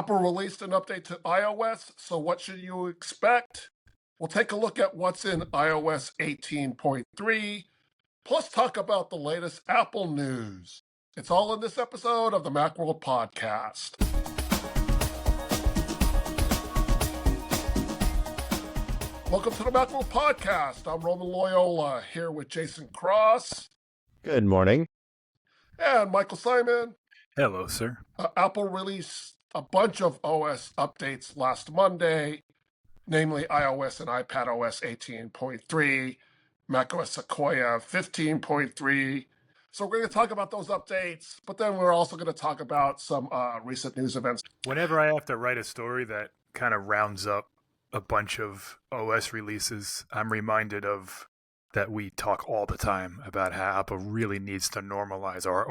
Apple released an update to iOS, so what should you expect? We'll take a look at what's in iOS 18.3, plus talk about the latest Apple news. It's all in this episode of the Macworld Podcast. Welcome to the Macworld Podcast. I'm Roman Loyola, here with Jason Cross. Good morning. And Michael Simon. Hello, sir. Apple released a bunch of OS updates last Monday, namely iOS and iPadOS 18.3, macOS Sequoia 15.3. So we're going to talk about those updates, but then we're also going to talk about some recent news events. Whenever I have to write a story that kind of rounds up a bunch of OS releases, I'm reminded of that we talk all the time about how Apple really needs to normalize or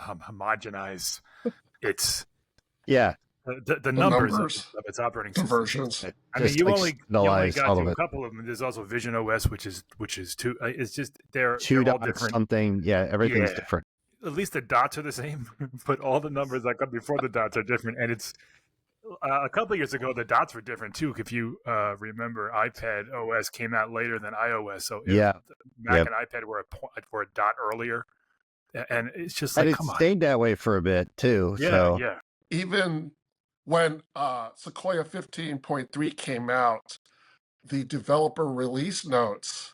homogenize its the numbers of its operating system. Versions. I mean, you only got to a couple of them. There's also Vision OS, which is two. It's just they're all different. Something, everything's different. At least the dots are the same, but all the numbers that come before the dots are different. And it's a couple of years ago, the dots were different too. If you remember, iPad OS came out later than iOS, so Mac and iPad were a dot earlier, and it's just like, and it stayed that way for a bit too. Even when Sequoia 15.3 came out, the developer release notes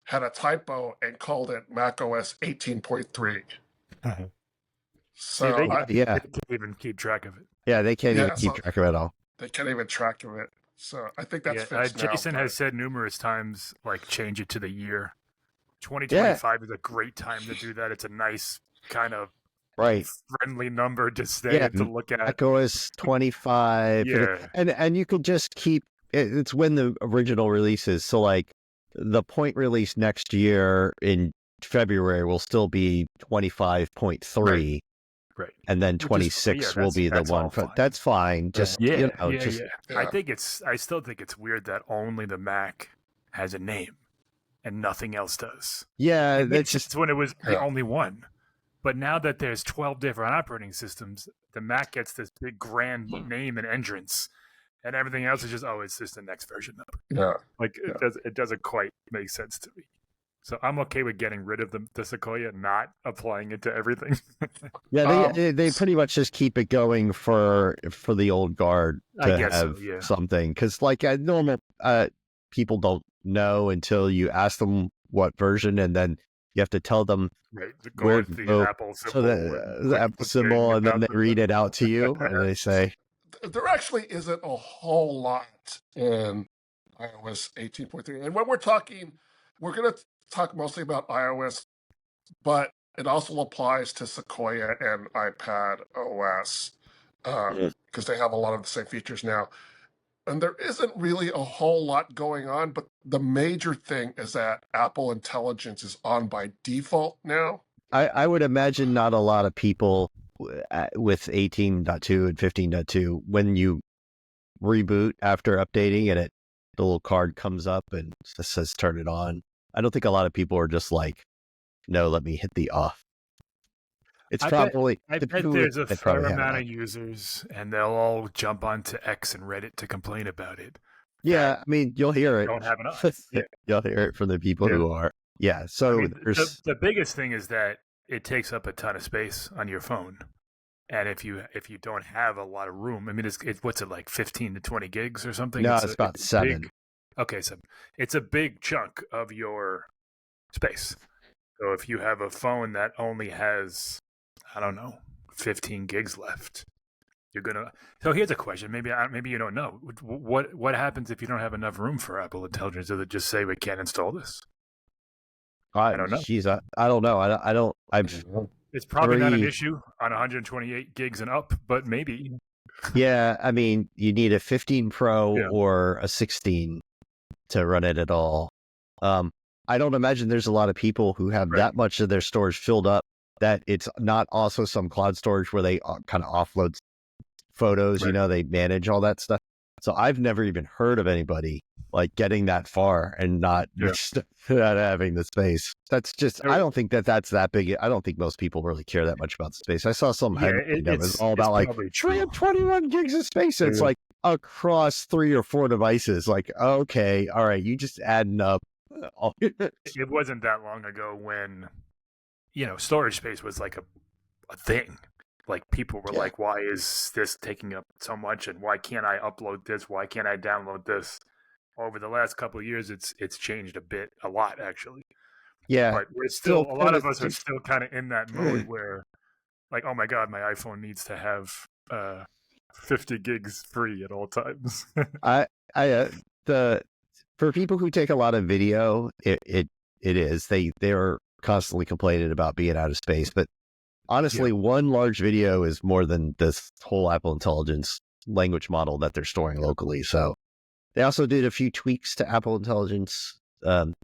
had a typo and called it macOS 18.3. So they can't even keep track of it. Yeah, they can't even keep track of it all. They can't even track of it. So I think that's fixed now. Jason has said numerous times, like, change it to the year. 2025 is a great time to do that. It's a nice kind of friendly number to stay to look at. macOS 25. And you could just keep it's when the original release is. So like the point release next year in February will still be 25.3. Right. And then 26 will be the one. That's fine. Just I still think it's weird that only the Mac has a name and nothing else does. Yeah, that's just when it was the only one. But now that there's 12 different operating systems, the Mac gets this big grand name and entrance, and everything else is just, it's just the next version number. It doesn't quite make sense to me. So I'm okay with getting rid of the Sequoia, not applying it to everything. They pretty much just keep it going for the old guard to have something. Because like normal people don't know until you ask them what version, and then you have to tell them where the Apple symbol. So the Apple symbol, and then they read it out to you, and they say. There actually isn't a whole lot in iOS 18.3. And when we're going to talk mostly about iOS, but it also applies to Sequoia and iPad OS because they have a lot of the same features now. And there isn't really a whole lot going on, but the major thing is that Apple Intelligence is on by default now. I would imagine not a lot of people with 18.2 and 15.2, when you reboot after updating and the little card comes up and says turn it on. I don't think a lot of people are just like, no, let me hit the off. I bet there's a fair amount of users, and they'll all jump onto X and Reddit to complain about it. Yeah, I mean, you'll hear it. Don't have enough. You'll hear it from the people who are. Yeah, so the biggest thing is that it takes up a ton of space on your phone, and if you don't have a lot of room, I mean, what's it like 15 to 20 gigs or something? No, it's about 7. So it's a big chunk of your space. So if you have a phone that only has, 15 gigs left, you're gonna. So here's a question. Maybe you don't know. What happens if you don't have enough room for Apple Intelligence? Does it just say we can't install this? I don't know. I don't know. It's probably not an issue on 128 gigs and up, but maybe. Yeah, I mean, you need a 15 Pro or a 16 to run it at all. I don't imagine there's a lot of people who have that much of their storage filled up that it's not also some cloud storage where they kind of offload photos, they manage all that stuff. So I've never even heard of anybody like getting that far and not not having the space. That's just, I don't think that's that big. I don't think most people really care that much about the space. I saw some headline that was all about like, we have 21 gigs of space. It's like across 3 or 4 devices. Like, okay, all right, you just adding up. It wasn't that long ago when, storage space was like a thing. Like people were like, why is this taking up so much? And why can't I upload this? Why can't I download this? Over the last couple of years, it's changed a lot actually. Yeah. But we're still, a lot of us are still kind of in that mode where like, oh my God, my iPhone needs to have 50 gigs free at all times. For people who take a lot of video, it is, they're constantly complaining about being out of space, but honestly, one large video is more than this whole Apple Intelligence language model that they're storing locally. So they also did a few tweaks to Apple Intelligence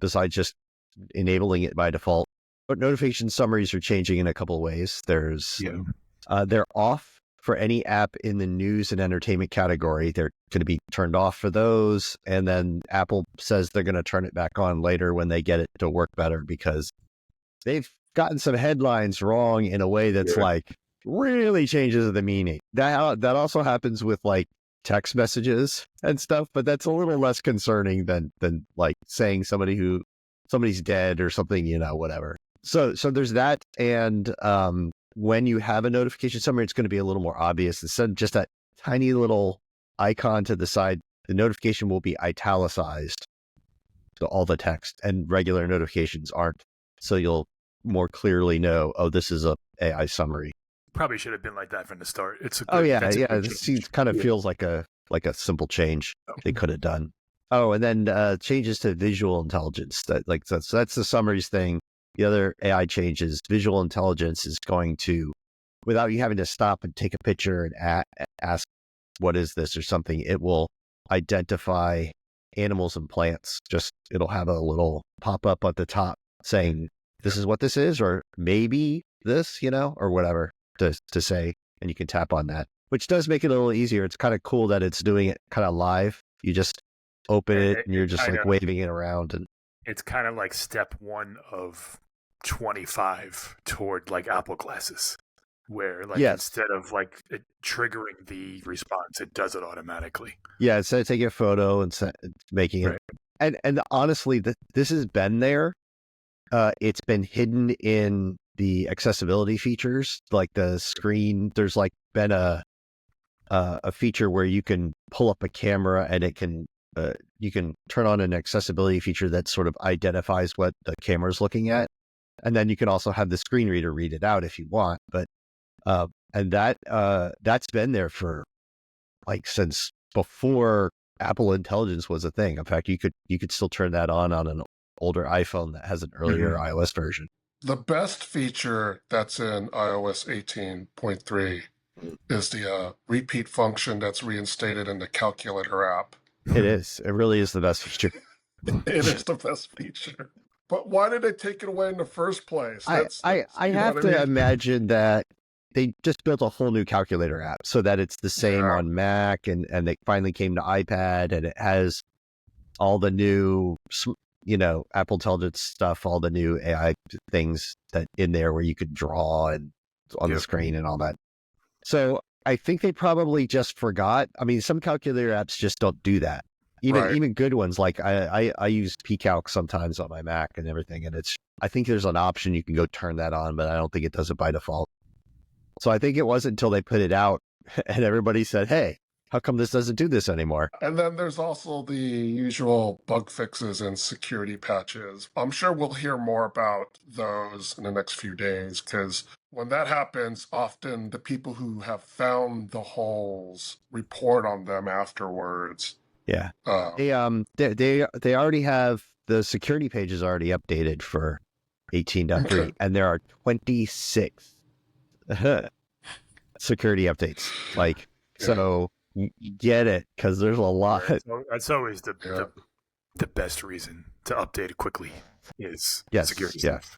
besides just enabling it by default. But notification summaries are changing in a couple of ways. They're off for any app in the news and entertainment category. They're going to be turned off for those. And then Apple says they're going to turn it back on later when they get it to work better, because they've gotten some headlines wrong in a way that's like really changes the meaning. That also happens with like text messages and stuff, but that's a little less concerning than like saying somebody's dead or something, whatever. So there's that. And when you have a notification summary, it's going to be a little more obvious. Instead of just that tiny little icon to the side, the notification will be italicized. So all the text, and regular notifications aren't. So you'll more clearly know, oh, this is a AI summary. Probably should have been like that from the start. It's This kind of feels like a simple change they could have done. Oh, and then changes to visual intelligence. That's the summaries thing. The other AI changes, visual intelligence is going to, without you having to stop and take a picture and ask, what is this or something, it will identify animals and plants. It'll have a little pop up at the top saying, this is what this is, or maybe this, or whatever to say, and you can tap on that, which does make it a little easier. It's kind of cool that it's doing it kind of live. You just open it and you're just like waving it around, and it's kind of like step 1 of 25 toward like Apple glasses, where like instead of like it triggering the response, it does it automatically. Yeah, instead of taking a photo and making it, and honestly, this has been there. It's been hidden in the accessibility features, like the screen. There's like been a feature where you can pull up a camera and it can you can turn on an accessibility feature that sort of identifies what the camera's looking at, and then you can also have the screen reader read it out if you want. But and that's been there for like since before Apple Intelligence was a thing. In fact, you could still turn that on an older iPhone that has an earlier iOS version. The best feature that's in iOS 18.3 is the repeat function that's reinstated in the calculator app. It is. It really is the best feature. It is the best feature. But why did they take it away in the first place? I have to imagine that they just built a whole new calculator app so that it's the same on Mac, and they finally came to iPad, and it has all the new, Apple Intelligence stuff, all the new AI things that in there where you could draw and on the screen and all that. So I think they probably just forgot. I mean, some calculator apps just don't do that. Even good ones, like I use pCalc sometimes on my Mac and everything, and I think there's an option you can go turn that on, but I don't think it does it by default. So I think it wasn't until they put it out and everybody said, hey, how come this doesn't do this anymore? And then there's also the usual bug fixes and security patches. I'm sure we'll hear more about those in the next few days, because when that happens, often the people who have found the holes report on them afterwards. Yeah. They already have the security pages already updated for 18.3, and there are 26 security updates. So get it, because there's a lot. That's always the best reason to update it quickly is security stuff.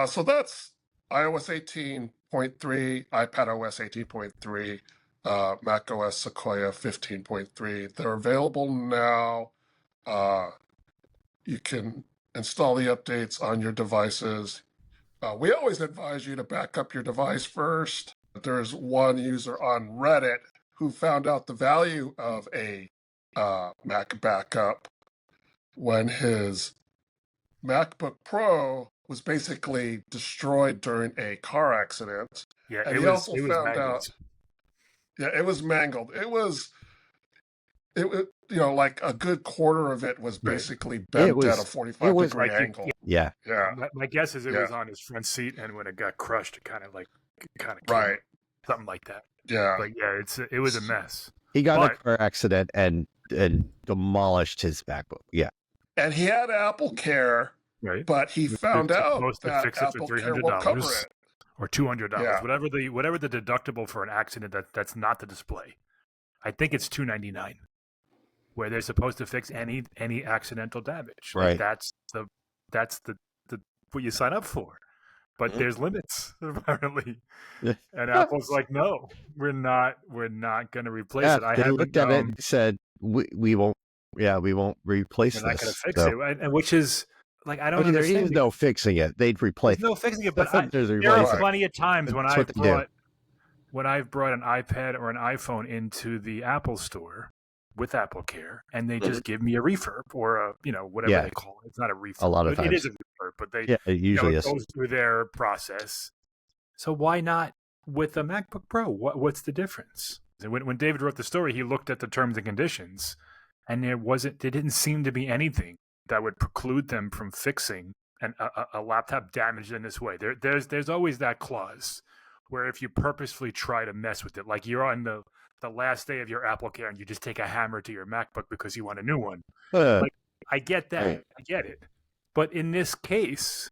So that's iOS 18.3, iPadOS 18.3, macOS Sequoia 15.3. They're available now You can install the updates on your devices. We always advise you to back up your device first. There's one user on Reddit who found out the value of a Mac backup when his MacBook Pro was basically destroyed during a car accident. Yeah, And it he was also it was found mangled. out, yeah, it was mangled. It like a good quarter of it was Right. basically bent at a 45-degree like angle. Yeah. Yeah. My guess is it Yeah. was on his front seat, and when it got crushed, it kind of came Right. something like that. Yeah. But yeah, it was a mess. He got in But- a car accident and demolished his MacBook. Yeah. And he had Apple Care, Right. but he found It's out supposed to that fix it for Apple Care will cover $300 it. or $200, Yeah. whatever the deductible for an accident that's not the display. I think it's $299, where they're supposed to fix any accidental damage. Right. Like that's the what you sign up for. But there's limits apparently, and Apple's like, no, we're not going to replace it. They looked at it and said, we won't. Yeah, we won't replace we're not this. going to fix it, and which is like I don't there understand. is no fixing it. They'd replace. There's no fixing it, but There's there are replacing it. plenty of times when That's I've brought an iPad or an iPhone into the Apple store with Apple Care, and they just give me a refurb or a whatever they call it. It's not a refurb. A lot of it times. is a refurb, but they it usually it is. goes through their process. So why not with a MacBook Pro? What's the difference? And when David wrote the story, he looked at the terms and conditions, and there didn't seem to be anything that would preclude them from fixing a laptop damaged in this way. There's always that clause where if you purposefully try to mess with it, like you're on the last day of your Apple Care and you just take a hammer to your MacBook because you want a new one. Like, I get that. I get it. But in this case,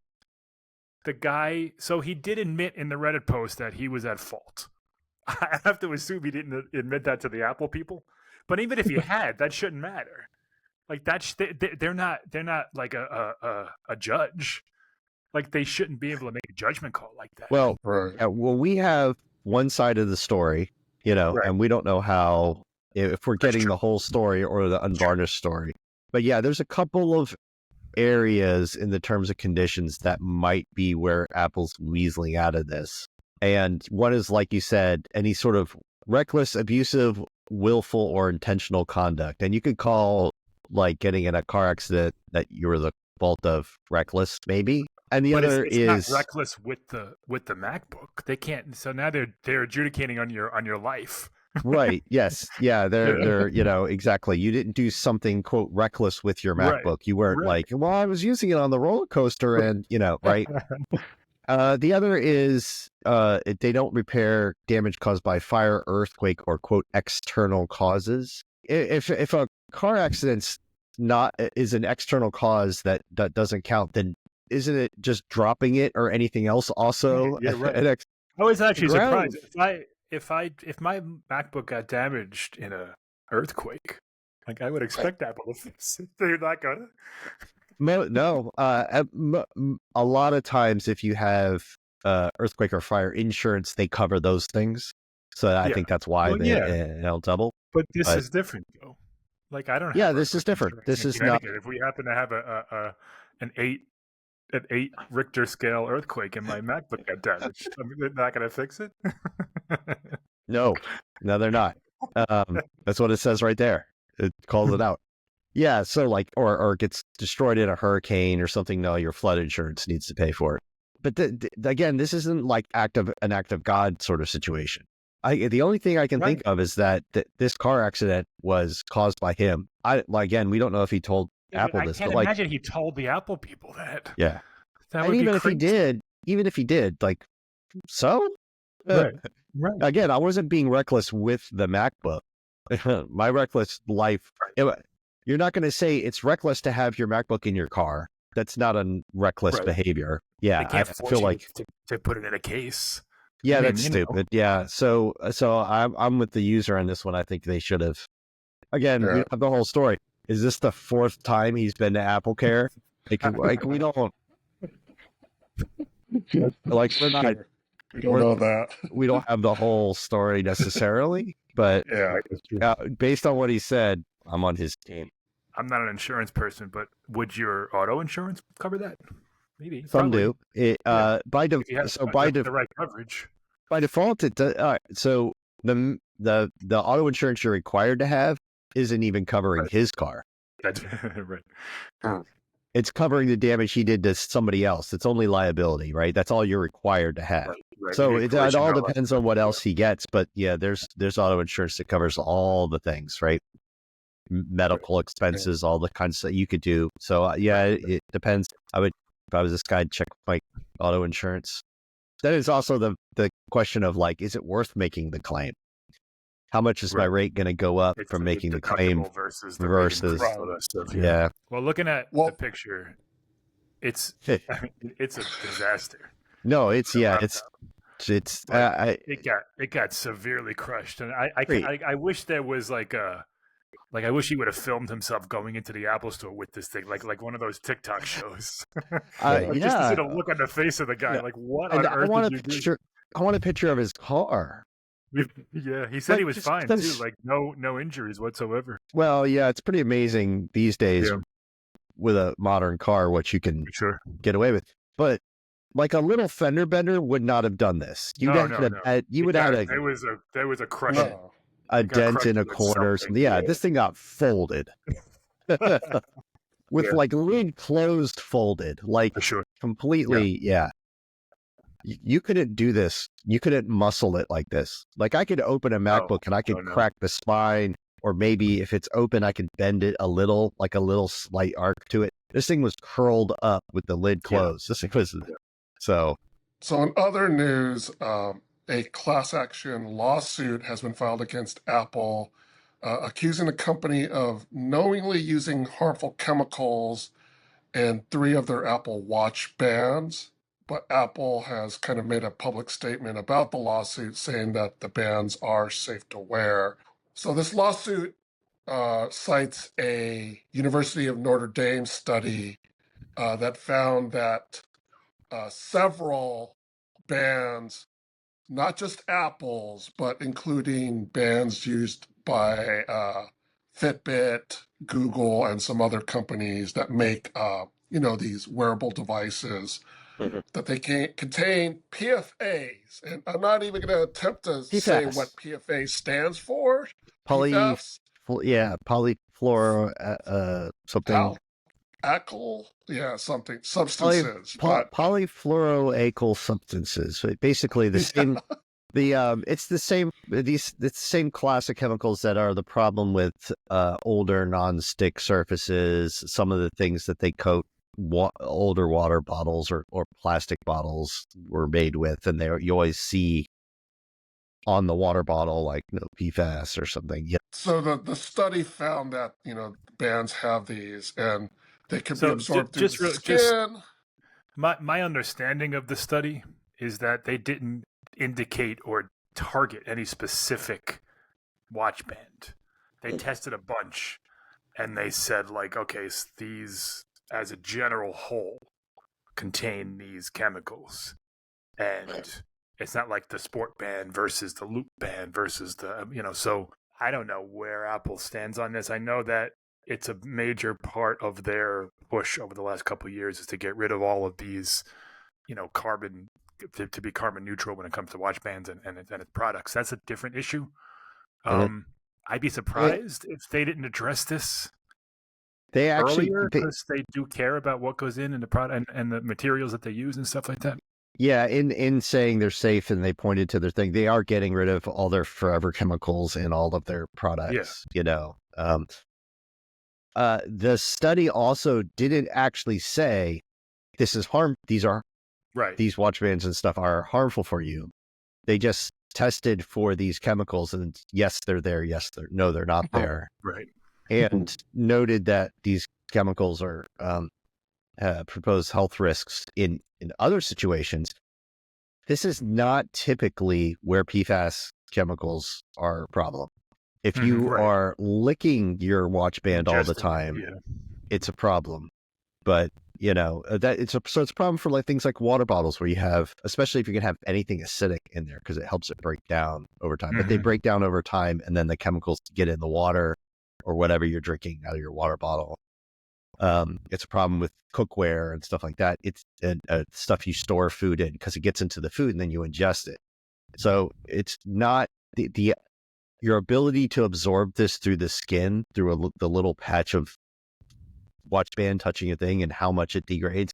the guy, so he did admit in the Reddit post that he was at fault. I have to assume he didn't admit that to the Apple people. But even if he had, that shouldn't matter. Like they're not like a judge. Like they shouldn't be able to make a judgment call like that. Well, we have one side of the story, and we don't know how if we're getting the whole story or the unvarnished story. But yeah, there's a couple of areas in the terms and conditions that might be where Apple's weaseling out of this. And one is, like you said, any sort of reckless, abusive, willful, or intentional conduct. And you could call like getting in a car accident that you were the fault of reckless, maybe. And the other is not reckless with the MacBook. They can't. So now they're adjudicating on your life. Right. Yes. Yeah. They're exactly. You didn't do something quote reckless with your MacBook. Right. You weren't like, well, I was using it on the roller coaster, and right. The other is they don't repair damage caused by fire, earthquake, or quote external causes. If a car accident's is an external cause that doesn't count, then isn't it just dropping it or anything else also? Yeah, right. I was actually surprised if my MacBook got damaged in a earthquake, like I would expect Apple to fix it. They're not gonna. No. A lot of times, if you have earthquake or fire insurance, they cover those things. So I think that's why they'll double. But this is different, though. Like I don't. Yeah, this is different. This is not. If we happen to have an 8 Richter scale earthquake and my MacBook got damaged, they're not going to fix it. No, they're not. That's what it says right there. It calls it out. Yeah, so like, or gets destroyed in a hurricane or something. No, your flood insurance needs to pay for it. But again, this isn't like an act of God sort of situation. The only thing I can think of is that this car accident was caused by him. Again, we don't know if he told Apple this. I can't imagine he told the Apple people that. Yeah, that would even be crazy. if he did, like, so. Right. Again, I wasn't being reckless with the MacBook. My reckless life. You're not going to say it's reckless to have your MacBook in your car. That's not a reckless behavior. Yeah, I feel like to put it in a case. Yeah, that's stupid. Yeah, so I'm with the user on this one. I think they should have. Again, we have the whole story. Is this the 4th time he's been to Apple Care? Like we don't. Like we're not. We don't know that. We don't have the whole story necessarily, but based on what he said, I'm on his team. I'm not an insurance person, but would your auto insurance cover that? Maybe. Some Probably. do. It Yeah. by If you have the right coverage. by default it does. All right, so the auto insurance you're required to have isn't even covering his car. That's right. It's covering the damage he did to somebody else. It's only liability, right? That's all you're required to have. Right. So it all depends on what else he gets. But yeah, there's auto insurance that covers all the things, right? Medical expenses, all the kinds that you could do. So it depends. If I was this guy, I'd check my auto insurance. Then it's also the question of like, is it worth making the claim? How much is my rate going to go up from making the claim versus all that stuff? Yeah. Well, looking at the picture, it's it's a disaster. No, it got severely crushed, and I wish there was I wish he would have filmed himself going into the Apple store with this thing, like one of those TikTok shows. Just to see the look on the face of the guy, like what on earth did you do? I want a picture of his car. Yeah, he said he was fine too, like no injuries whatsoever. Well, yeah, it's pretty amazing these days with a modern car what you can get away with. But like a little fender bender would not have done this. You would have there was a crush. A dent in a corner or something. Yeah, this thing got folded. With like lid closed folded. Like completely, You couldn't do this. You couldn't muscle it like this. Like I could open a MacBook and I could crack the spine, or maybe if it's open, I could bend it a little, like a little slight arc to it. This thing was curled up with the lid closed. This thing was so. So in other news, a class action lawsuit has been filed against Apple, accusing the company of knowingly using harmful chemicals in 3 of their Apple Watch bands. But Apple has kind of made a public statement about the lawsuit saying that the bands are safe to wear. So this lawsuit cites a University of Notre Dame study that found that several bands, not just Apple's, but including bands used by Fitbit, Google, and some other companies that make these wearable devices, that they can contain PFAs. And I'm not even going to attempt to say what PFA stands for. Polyfluoro something. Substances. Polyfluoroalkyl substances. So basically the same. It's the same. It's the same class of chemicals that are the problem with older non-stick surfaces. Some of the things that they coat older water bottles or plastic bottles were made with, and you always see on the water bottle like PFAS or something. Yeah. So the study found that bands have these, and they can be absorbed through the skin. My understanding of the study is that they didn't indicate or target any specific watch band. They tested a bunch, and they said okay, so these as a general whole contain these chemicals, and it's not like the sport band versus the loop band versus the so I don't know where Apple stands on this. I know that it's a major part of their push over the last couple of years is to get rid of all of these carbon to be carbon neutral when it comes to watch bands and its products. That's a different issue. I'd be surprised if they didn't address this. They actually, because they do care about what goes in the product and the materials that they use and stuff like that. Yeah, in saying they're safe, and they pointed to their thing, they are getting rid of all their forever chemicals in all of their products. The study also didn't actually say these watch bands and stuff are harmful for you. They just tested for these chemicals, and yes, they're there. Yes, they're not there. Right. And noted that these chemicals are propose health risks in other situations. This is not typically where PFAS chemicals are a problem. If you are licking your watch band all the time, it's a problem. But it's a problem for things like water bottles, where you have, especially if you can have anything acidic in there, because it helps it break down over time. But they break down over time, and then the chemicals get in the water, or whatever you're drinking out of your water bottle. It's a problem with cookware and stuff like that. It's stuff you store food in because it gets into the food and then you ingest it. So it's not your ability to absorb this through the skin, through the little patch of watch band touching a thing and how much it degrades.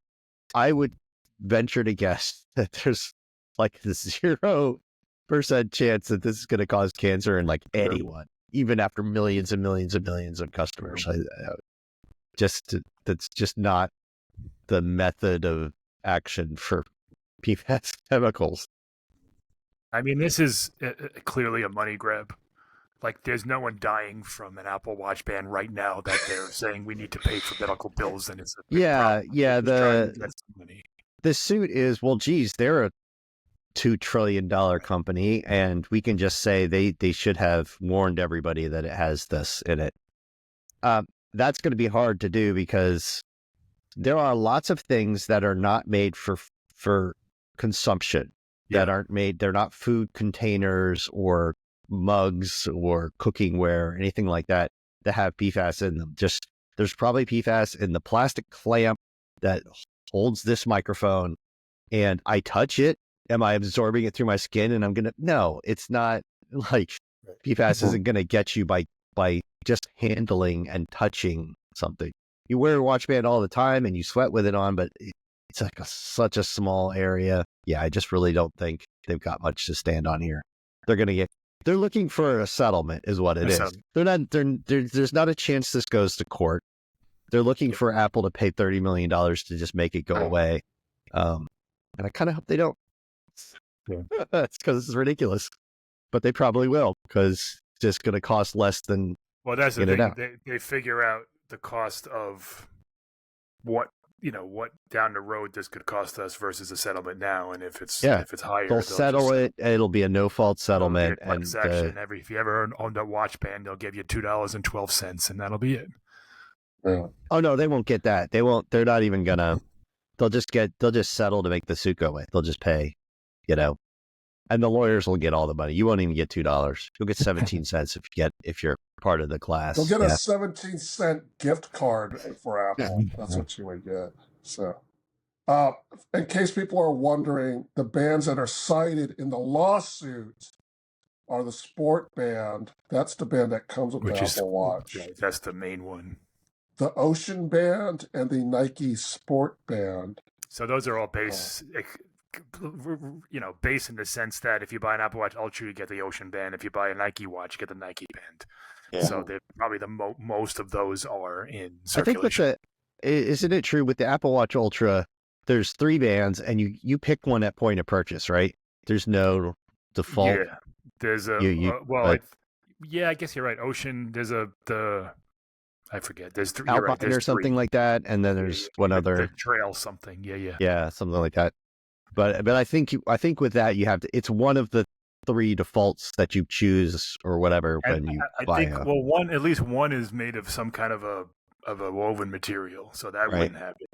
I would venture to guess that there's like a 0% chance that this is going to cause cancer in like anyone, even after millions and millions and millions of customers. That's just not the method of action for PFAS chemicals. I mean, this is clearly a money grab. Like, there's no one dying from an Apple Watch band right now that they're saying we need to pay for medical bills, and it's a big problem. The suit is, well, geez, they're a $2 trillion company, and we can just say they should have warned everybody that it has this in it. That's going to be hard to do because there are lots of things that are not made for consumption, that aren't made. They're not food containers or mugs or cookingware, anything like that have PFAS in them. Just there's probably PFAS in the plastic clamp that holds this microphone, and I touch it. Am I absorbing it through my skin? And no, it's not. Like PFAS isn't going to get you by just handling and touching something. You wear a watch band all the time and you sweat with it on, but it's like such a small area. Yeah, I just really don't think they've got much to stand on here. They're looking for a settlement is what it is. There's not a chance this goes to court. They're looking for Apple to pay $30 million to just make it go away. And I kind of hope they don't. It's because it's ridiculous. But they probably will, because it's just going to cost less than. Well, that's the thing. They figure out the cost of what down the road this could cost us versus a settlement now, and if it's higher, they'll settle it. It'll be a no-fault settlement, and if you ever owned a watch band, they'll give you $2.12, and that'll be it. Yeah. Oh no, they won't get that. They won't. They're not even gonna. They'll just settle to make the suit go away. They'll just pay, and the lawyers will get all the money. You won't even get $2. You'll get 17 cents if you're part of the class. You'll get a 17-cent gift card for Apple. That's what you would get. So, in case people are wondering, the bands that are cited in the lawsuit are the Sport Band. That's the band that comes with the Apple Watch. That's the main one. The Ocean Band and the Nike Sport Band. So those are all base in the sense that if you buy an Apple Watch Ultra, you get the Ocean Band. If you buy a Nike watch, you get the Nike Band. Yeah. So probably most of those are in circulation. I think isn't it true with the Apple Watch Ultra, there's 3 bands and you pick one at point of purchase, right? There's no default. Yeah. There's I guess you're right. Ocean, there's I forget. There's 3 Alpine or something like that, and then there's one other. The Trail something. Yeah. Yeah, something like that. But I think with that you have to. It's one of the 3 defaults that you choose or whatever when you buy. At least one is made of some kind of a woven material, so that wouldn't happen.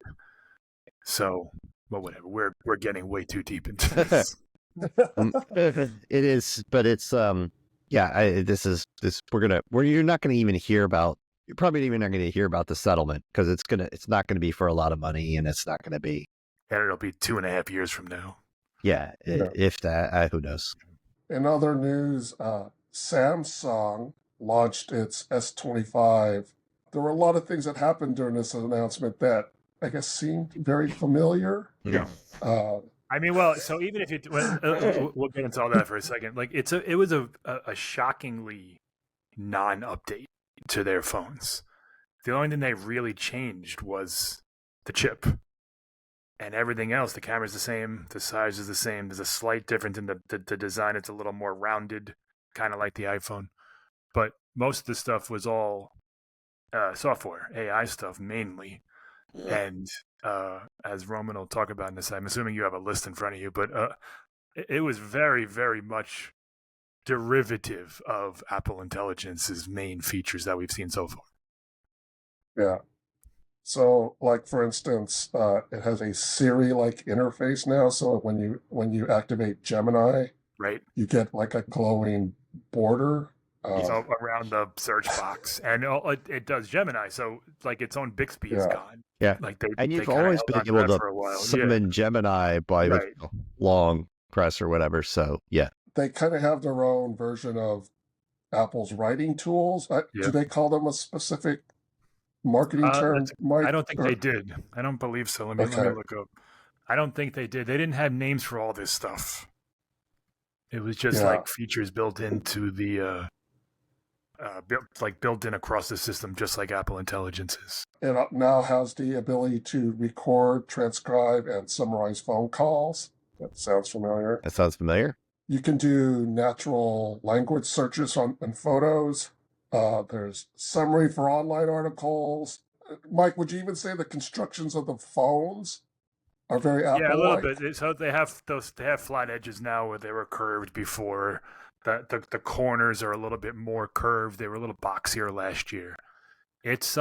So, well, whatever. We're getting way too deep into this. It is, but it's you're not going to even hear about. You're probably even not going to hear about the settlement because it's not going to be for a lot of money, and it's not going to be. And it'll be 2.5 years from now. Yeah, if that, who knows? In other news, Samsung launched its S25. There were a lot of things that happened during this announcement that I guess seemed very familiar. Yeah. I mean, well, so even if we'll get into all that for a second. Like it was a shockingly non-update to their phones. The only thing they really changed was the chip. And everything else, the camera's the same, the size is the same. There's a slight difference in the design. It's a little more rounded, kind of like the iPhone. But most of the stuff was all software, AI stuff mainly. And as Roman will talk about in this, I'm assuming you have a list in front of you, but it was very, very much derivative of Apple Intelligence's main features that we've seen so far. Yeah. So, like for instance, it has a Siri-like interface now. So when you activate Gemini, right, you get like a glowing border So around the search box, and it does Gemini, so like its own Bixby is gone. Yeah, like and they you've kind of always held been on to able that to for a while. summon Gemini by the long press or whatever. So yeah, they kind of have their own version of Apple's writing tools. Do they call them a specific marketing term, Mike? I don't think they did. I don't believe so. Let me look up. I don't think they did. They didn't have names for all this stuff. It was just like features built into the built in across the system, just like Apple Intelligence is. It now has the ability to record, transcribe, and summarize phone calls. That sounds familiar. That sounds familiar. You can do natural language searches on photos. There's summary for online articles. Mike, would you even say the constructions of the phones are very Apple-like? Yeah, a little bit. So they have flat edges now where they were curved before. The corners are a little bit more curved. They were a little boxier last year. It's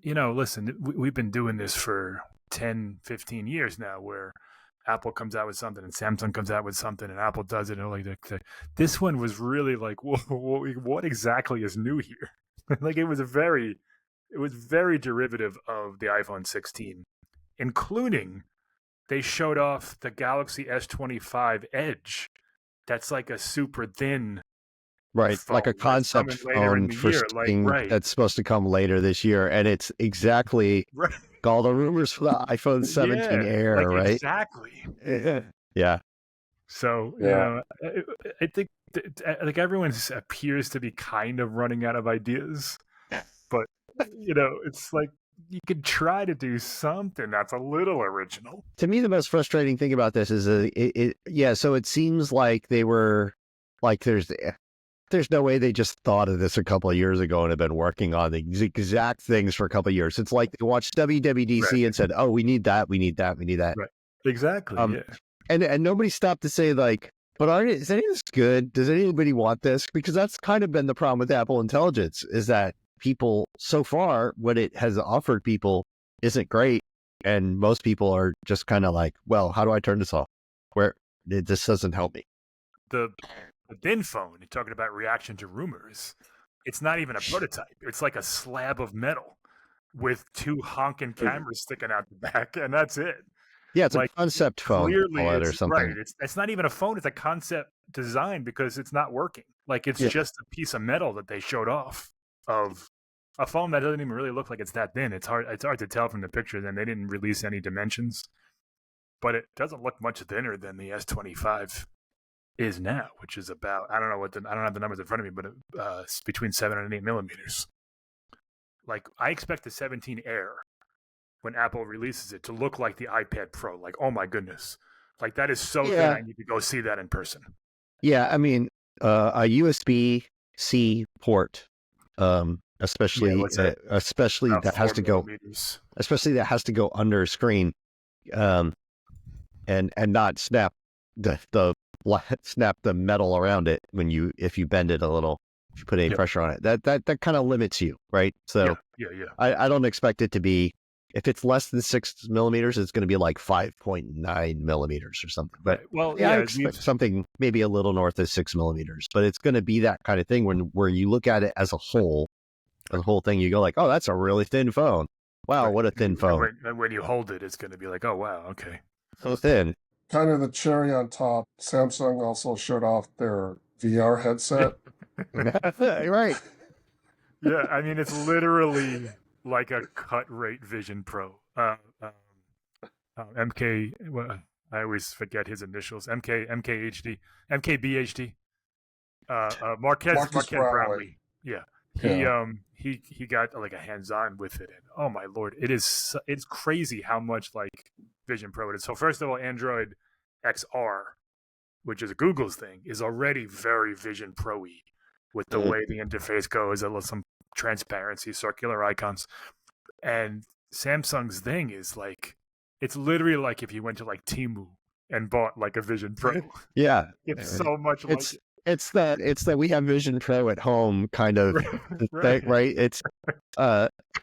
listen, we've been doing this for 10, 15 years now, where Apple comes out with something and Samsung comes out with something and Apple does it. And this one was really like, what exactly is new here? Like it was very derivative of the iPhone 16, including they showed off the Galaxy S25 Edge. That's like a super thin, right? phone like a concept phone for something that's supposed to come later this year, and it's exactly all the rumors for the iPhone 17 Air, right? Exactly. Yeah. So I think like everyone appears to be kind of running out of ideas, but it's like you could try to do something that's a little original. To me, the most frustrating thing about this is so it seems like they were like there's no way they just thought of this a couple of years ago and have been working on the exact things for a couple of years. It's like they watched WWDC and said, "Oh, we need that, we need that, we need that." Right. Exactly. And nobody stopped to say like, "But is any of this good? Does anybody want this?" Because that's kind of been the problem with Apple Intelligence, is that people so far what it has offered people isn't great, and most people are just kind of like, "Well, how do I turn this off? This doesn't help me." The thin phone, you're talking about reaction to rumors. It's not even a prototype. It's like a slab of metal with two honking cameras sticking out the back, and that's it. Yeah, it's like a concept phone or something. Right. It's not even a phone. It's a concept design because it's not working. Like it's just a piece of metal that they showed off of a phone that doesn't even really look like it's that thin. It's hard to tell from the pictures, and they didn't release any dimensions. But it doesn't look much thinner than the S25 is now, which is about, I don't have the numbers in front of me, but it's between 7 and 8 millimeters. Like I expect the 17 Air, when Apple releases it, to look like the iPad Pro. Like, oh my goodness, like that is so thin. I need to go see that in person. Yeah, I mean, a USB-C port, especially that has to go, especially that has to go under a screen, and not snap the metal around it if you bend it a little, if you put any pressure on it. That kind of limits you, right? So I don't expect it to be, if it's less than 6 millimeters, it's going to be like 5.9 millimeters or something. But I expect something maybe a little north of 6 millimeters. But it's going to be that kind of thing where you look at it as a whole, the whole thing, you go like, oh, that's a really thin phone. Wow, what a thin phone. And when you hold it, it's going to be like, oh, wow, okay. So thin. Kind of the cherry on top, Samsung also showed off their VR headset. Right. Yeah, I mean, it's literally like a cut rate Vision Pro. MK, well, I always forget his initials. MKBHD. Marquez Brownlee. Yeah. He got like a hands-on with it, and oh my lord, it's crazy how much like Vision Pro it is. So first of all, Android XR, which is Google's thing, is already very Vision Pro-y with the way the interface goes. Some transparency, circular icons, and Samsung's thing is like, it's literally like if you went to like Temu and bought like a Vision Pro. Yeah, it's so much like it's that we have Vision Pro at home kind of thing, right? It's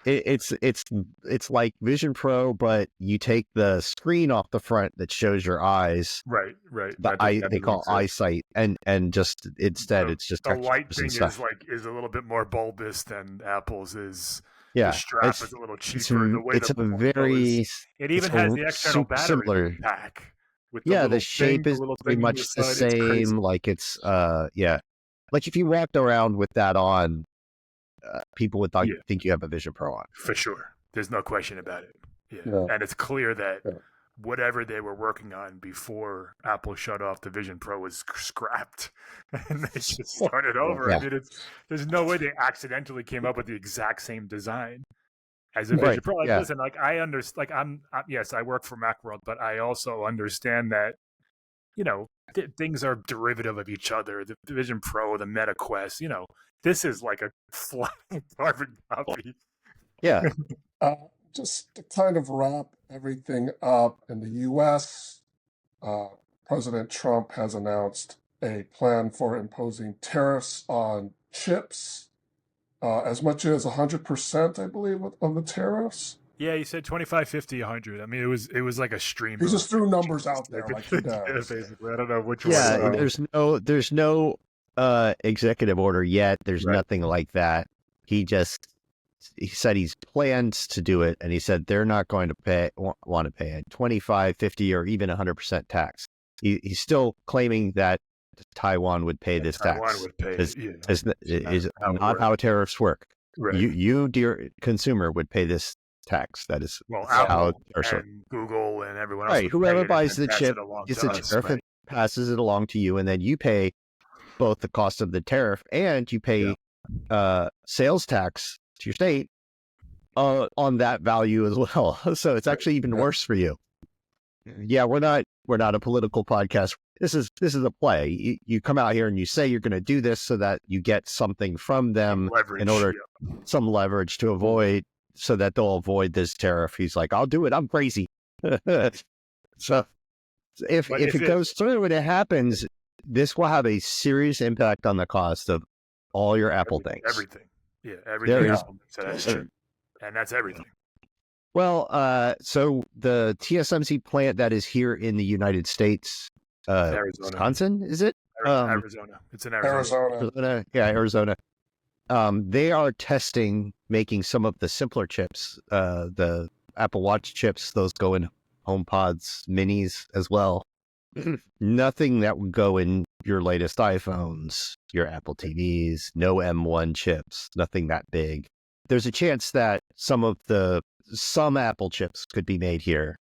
It's like Vision Pro, but you take the screen off the front that shows your eyes. Right. They call eyesight, and just instead it's just the light textures thing and stuff. is a little bit more bulbous than Apple's is. Yeah, the strap is a little cheaper. The way it's the a very it even has the external battery similar pack with the shape is pretty much the same. Like it's like if you walked around with that on, people would think you have a Vision Pro on. For sure, there's no question about it. Yeah. And it's clear that whatever they were working on before Apple shut off the Vision Pro was scrapped, and they just started over. I mean, there's no way they accidentally came up with the exact same design as a Vision Pro. Like, listen, like I understand. Like yes, I work for Macworld, but I also understand that things are derivative of each other. The Vision Pro, the Meta Quest. This is like a flat carbon copy. Yeah. Just to kind of wrap everything up, in the U.S., President Trump has announced a plan for imposing tariffs on chips, as much as 100%, I believe, of the tariffs. Yeah, he said 25, 50, 100. I mean, it was like a stream. He just threw numbers out there like he does. Basically, I don't know which one. Yeah, there's no executive order yet. There's nothing like that. He said he's plans to do it, and he said they're not going to want to pay a 25, 50, or even 100% tax. He's still claiming that Taiwan would pay this tax. Taiwan would pay is not how tariffs work. Right. You, dear consumer, would pay this tax. That is Apple and Google and everyone else. Right. Whoever buys the chip gets the tariff and passes it along to you, and then you pay both the cost of the tariff and you pay sales tax to your state on that value as well. So it's actually even worse for you. Yeah, we're not a political podcast. This is a play. You come out here and you say you're going to do this so that you get something from them in order some leverage to avoid, so that they'll avoid this tariff. He's like, I'll do it. I'm crazy. So if it goes through and it happens, this will have a serious impact on the cost of all your Apple things. Everything. Yeah, everything. So that's true. And that's everything. Well, so the TSMC plant that is here in the United States, Arizona. Wisconsin, is it? Arizona. It's in Arizona. Yeah, Arizona. They are testing making some of the simpler chips, the Apple Watch chips. Those go in HomePods minis as well. Nothing that would go in your latest iPhones, your Apple TVs, no M1 chips, nothing that big. There's a chance that some Apple chips could be made here,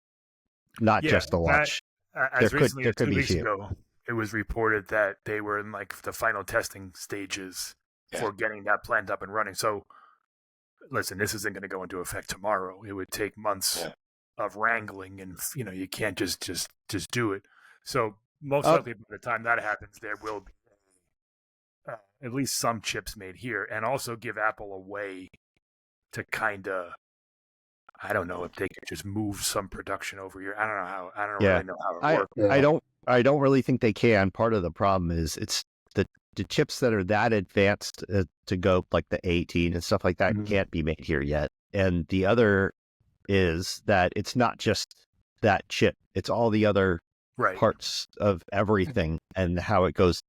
not just the watch. As recently as 2 weeks ago, it was reported that they were in like the final testing stages for getting that plant up and running. So, listen, this isn't going to go into effect tomorrow. It would take months of wrangling, and you can't just do it. So most likely by the time that happens, there will be at least some chips made here, and also give Apple a way to kind of, I don't know if they could just move some production over here. I don't really know how it works. I don't really think they can. Part of the problem is it's the chips that are that advanced to go like the 18 and stuff like that can't be made here yet. And the other is that it's not just that chip; it's all the other parts of everything and how it goes.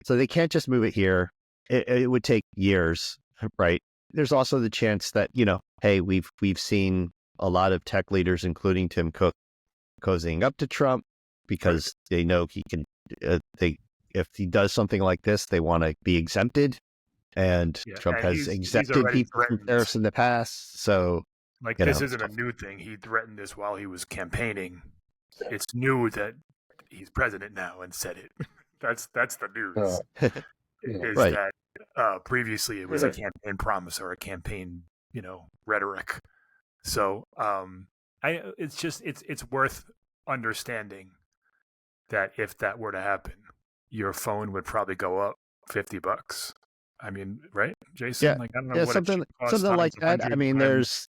So they can't just move it here. It would take years, right? There's also the chance that, hey, we've seen a lot of tech leaders, including Tim Cook, cozying up to Trump because they know he can. If he does something like this, they want to be exempted, and Trump has exempted people from tariffs in the past. So, this isn't a new thing. He threatened this while he was campaigning. It's new that he's president now and said it. That's the news. That previously it was a campaign promise or a campaign, rhetoric. So it's worth understanding that if that were to happen, your phone would probably go up $50. I mean, right, Jason? Yeah, I don't know what something like that. I mean, there's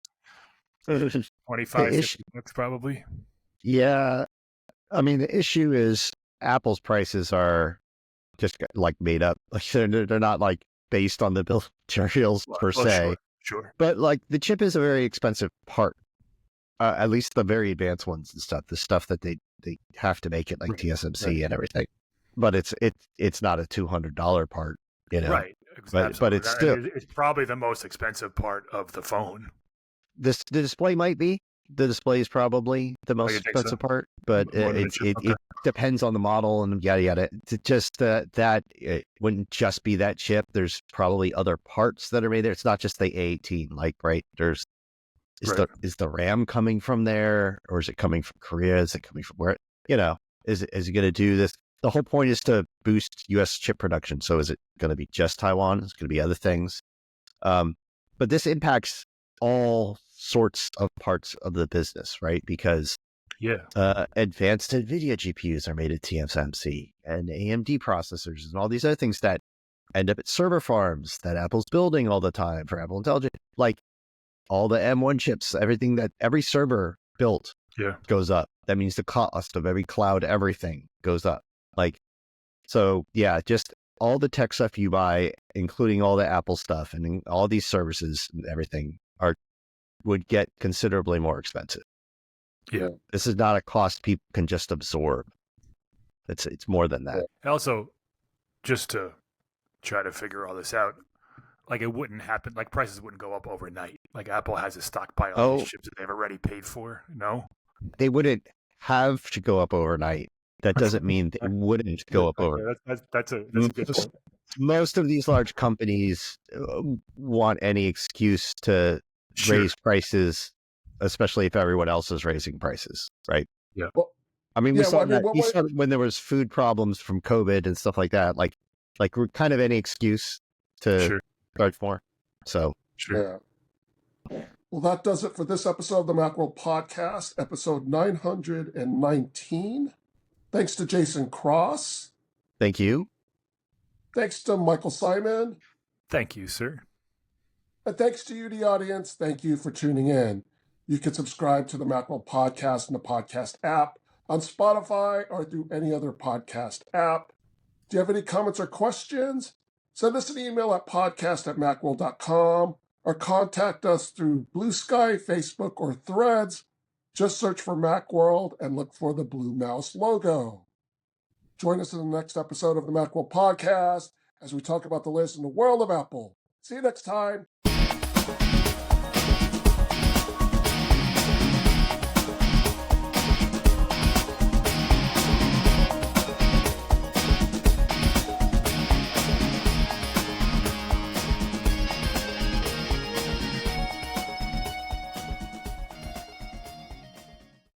25, $50 probably. Yeah, I mean, the issue is Apple's prices are just like made up. Like they're not like based on the bill of materials per se. Sure. But like the chip is a very expensive part. At least the very advanced ones and stuff, the stuff that they have to make it like TSMC and everything. But it's not a $200 part, Right. But it's still it's probably the most expensive part of the phone. The display might be. The display is probably the most expensive part, but it depends on the model and yada yada. It's just that it wouldn't just be that chip. There's probably other parts that are made there. It's not just the A18. Like there's is the RAM coming from there, or is it coming from Korea? Is it coming from where? Is it going to do this? The whole point is to boost U.S. chip production. So is it going to be just Taiwan? It's going to be other things. But this impacts all sorts of parts of the business, right? Because advanced NVIDIA GPUs are made at TSMC and AMD processors and all these other things that end up at server farms that Apple's building all the time for Apple Intelligence. Like all the M1 chips, everything that every server built goes up. That means the cost of every cloud, everything goes up. Just all the tech stuff you buy, including all the Apple stuff and all these services and everything would get considerably more expensive. Yeah. This is not a cost people can just absorb. It's more than that. Also, just to try to figure all this out, like it wouldn't happen, like prices wouldn't go up overnight. Like Apple has a stockpile of these chips that they've already paid for. No? They wouldn't have to go up overnight. That doesn't mean they wouldn't go up overnight. That's a good point. Most of these large companies want any excuse to raise prices, especially if everyone else is raising prices, right? Yeah. Well, I mean, we saw when there was food problems from COVID and stuff like that. Like we're kind of any excuse to charge more. So yeah. Well, that does it for this episode of the Macworld Podcast, episode 919. Thanks to Jason Cross. Thank you. Thanks to Michael Simon. Thank you, sir. And thanks to you, the audience. Thank you for tuning in. You can subscribe to the Macworld Podcast in the podcast app, on Spotify, or through any other podcast app. Do you have any comments or questions? Send us an email at podcast@macworld.com or contact us through Blue Sky, Facebook, or Threads. Just search for Macworld and look for the blue mouse logo. Join us in the next episode of the Macworld Podcast as we talk about the latest in the world of Apple. See you next time.